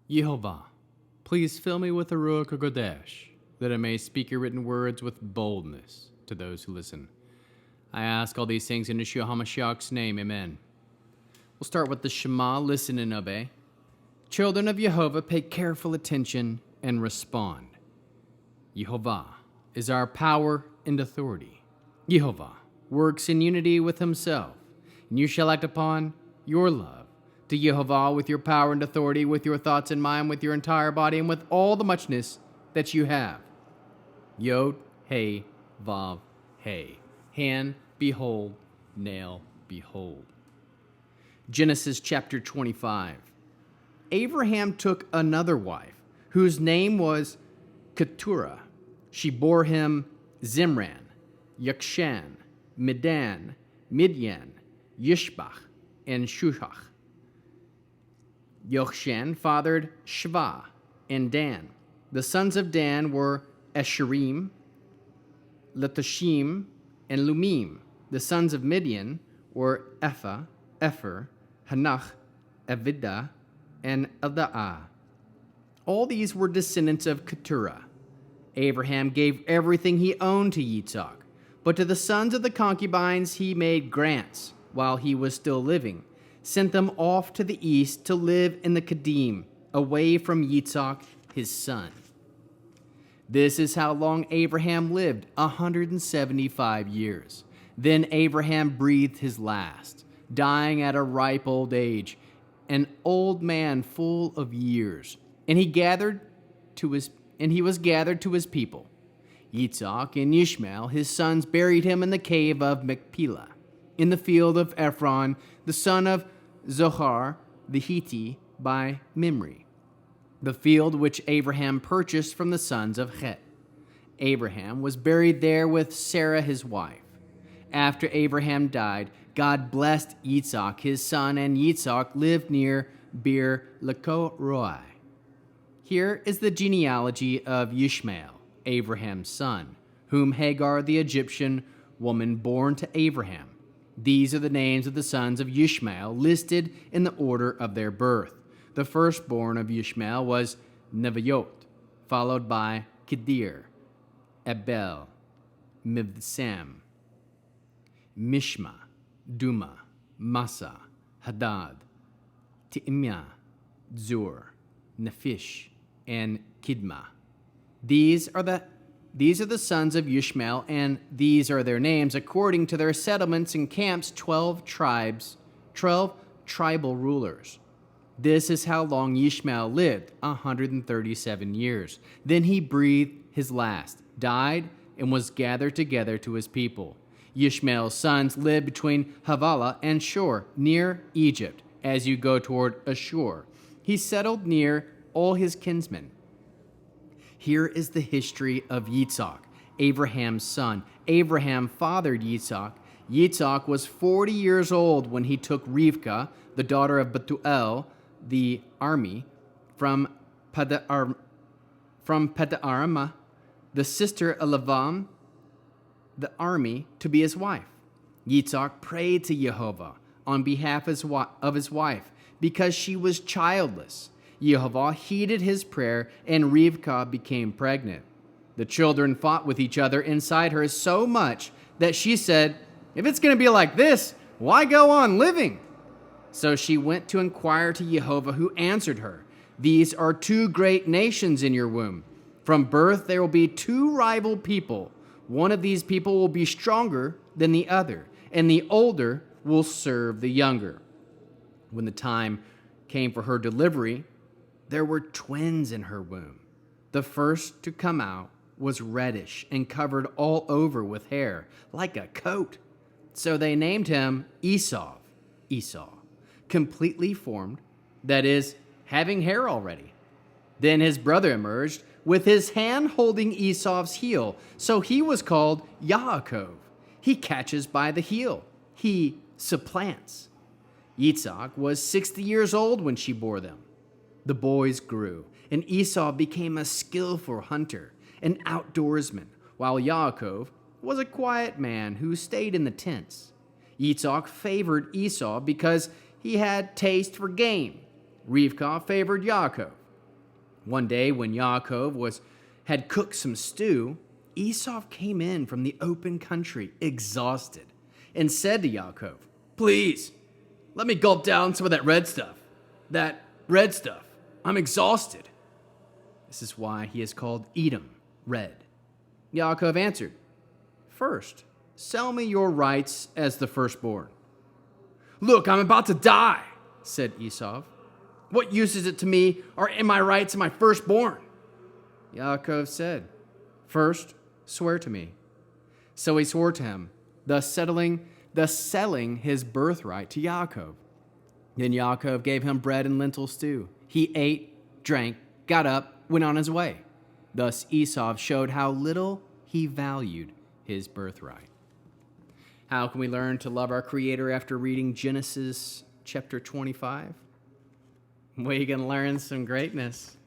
Yehovah, please fill me with the Ruach HaKodesh, that I may speak your written words with boldness to those who listen. I ask all these things in Yeshua HaMashiach's name, amen. We'll start with the Shema, listen and obey. Children of Yehovah, pay careful attention and respond. Yehovah is our power and authority. Yehovah works in unity with himself, and you shall act upon your love to Yehovah with your power and authority, with your thoughts in mind, with your entire body, and with all the muchness that you have. Yod, Hey, Vav, Hey. Hand, behold, nail, behold. Genesis chapter 25. Abraham took another wife, whose name was Keturah. She bore him Zimran, Yakshan, Midan, Midian, Yishbach, and Shuhach. Yokshan fathered Shva and Dan. The sons of Dan were Esherim, Letashim, and Lumim. The sons of Midian were Ephah, Epher, Hanach, Avidah, and Eldaah. All these were descendants of Keturah. Abraham gave everything he owned to Yitzhak, but to the sons of the concubines he made grants while he was still living, sent them off to the east to live in the Kadim, away from Yitzhak, his son. This is how long Abraham lived, 175 years. Then Abraham breathed his last, dying at a ripe old age, an old man full of years, and he was gathered to his people. Yitzhak and Ishmael, his sons, buried him in the cave of Machpelah, in the field of Ephron, the son of Zohar the Hittite, by Mamre, the field which Abraham purchased from the sons of Het. Abraham was buried there with Sarah his wife. After Abraham died, God blessed Yitzhak his son, and Yitzhak lived near Bir Lacho-roi. Here is the genealogy of Ishmael, Abraham's son, whom Hagar the Egyptian woman born to Abraham. These are the names of the sons of Ishmael, listed in the order of their birth. The firstborn of Ishmael was Neviot, followed by Kedir, Abel, Mibsam, Mishma, Duma, Massa, Hadad, Ti'imah, Zur, Nephish, and Kidma. These are the sons of Ishmael, and these are their names according to their settlements and camps, 12 tribal rulers. This is how long Ishmael lived, 137 years. Then he breathed his last, died, and was gathered together to his people. Ishmael's sons lived between Havilah and Shur, near Egypt, as you go toward Ashur. He settled near all his kinsmen. Here is the history of Yitzhak, Abraham's son. Abraham fathered Yitzhak. Yitzhak was 40 years old when he took Rivkah, the daughter of Bethuel, the army, from Padanaram, the sister of Lavan, the army, to be his wife. Yitzhak prayed to Yehovah on behalf of his wife because she was childless. Yehovah heeded his prayer, and Rivkah became pregnant. The children fought with each other inside her so much that she said, "If it's going to be like this, why go on living?" So she went to inquire to Yehovah, who answered her, "These are two great nations in your womb. From birth there will be two rival people. One of these people will be stronger than the other, and the older will serve the younger." When the time came for her delivery, there were twins in her womb. The first to come out was reddish and covered all over with hair, like a coat. So they named him Esau, completely formed, that is, having hair already. Then his brother emerged with his hand holding Esau's heel, so he was called Yaakov. He catches by the heel. He supplants. Yitzhak was 60 years old when she bore them. The boys grew, and Esau became a skillful hunter, an outdoorsman, while Yaakov was a quiet man who stayed in the tents. Yitzhak favored Esau because he had taste for game. Rivkah favored Yaakov One day when Yaakov had cooked some stew, Esau came in from the open country, exhausted, and said to Yaakov, "Please, let me gulp down some of that red stuff. That red stuff. I'm exhausted." This is why he is called Edom, red. Yaakov answered, "First, sell me your rights as the firstborn." "Look, I'm about to die," said Esau. "What use is it to me or in my rights of my firstborn?" Yaakov said, "First, swear to me." So he swore to him, thus selling his birthright to Yaakov. Then Yaakov gave him bread and lentil stew. He ate, drank, got up, went on his way. Thus Esau showed how little he valued his birthright. How can we learn to love our Creator after reading Genesis chapter 25? We can learn some greatness.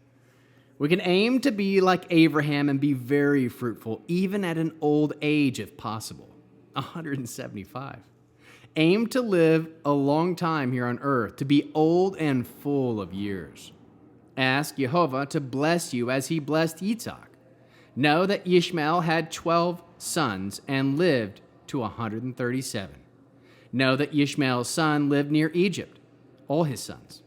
We can aim to be like Abraham and be very fruitful, even at an old age if possible, 175. Aim to live a long time here on earth, to be old and full of years. Ask Jehovah to bless you as he blessed Isaac. Know that Ishmael had 12 sons and lived to 137. Know that Ishmael's son lived near Egypt, all his sons.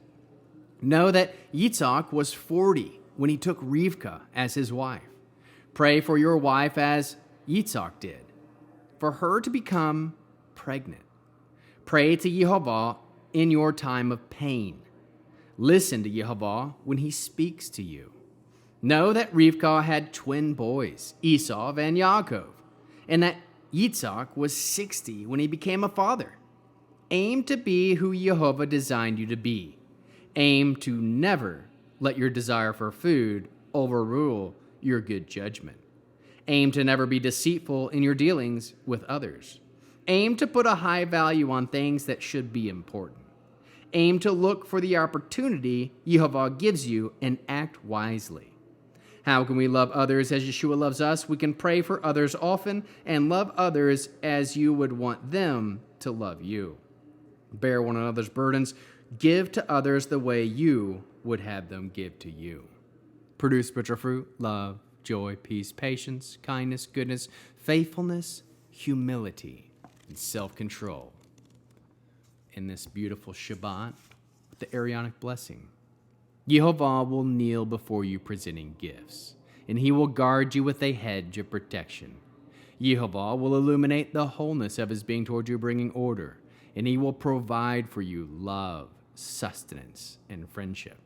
Know that Isaac was 40 when he took Rebekah as his wife. Pray for your wife as Isaac did, for her to become pregnant. Pray to Jehovah in your time of pain. Listen to Jehovah when he speaks to you. Know that Rebekah had twin boys, Esau and Yaakov, and that Isaac was 60 when he became a father. Aim to be who Jehovah designed you to be. Aim to never let your desire for food overrule your good judgment. Aim to never be deceitful in your dealings with others. Aim to put a high value on things that should be important. Aim to look for the opportunity Jehovah gives you and act wisely. How can we love others as Yeshua loves us? We can pray for others often and love others as you would want them to love you. Bear one another's burdens. Give to others the way you would have them give to you. Produce spiritual fruit, love, joy, peace, patience, kindness, goodness, faithfulness, humility, and self-control. In this beautiful Shabbat, with the Aaronic blessing, Jehovah will kneel before you presenting gifts, and he will guard you with a hedge of protection. Jehovah will illuminate the wholeness of his being toward you, bringing order, and he will provide for you love, sustenance, and friendship.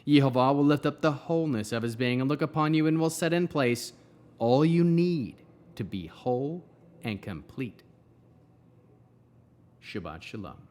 Jehovah will lift up the wholeness of his being and look upon you and will set in place all you need to be whole and complete. Shabbat Shalom.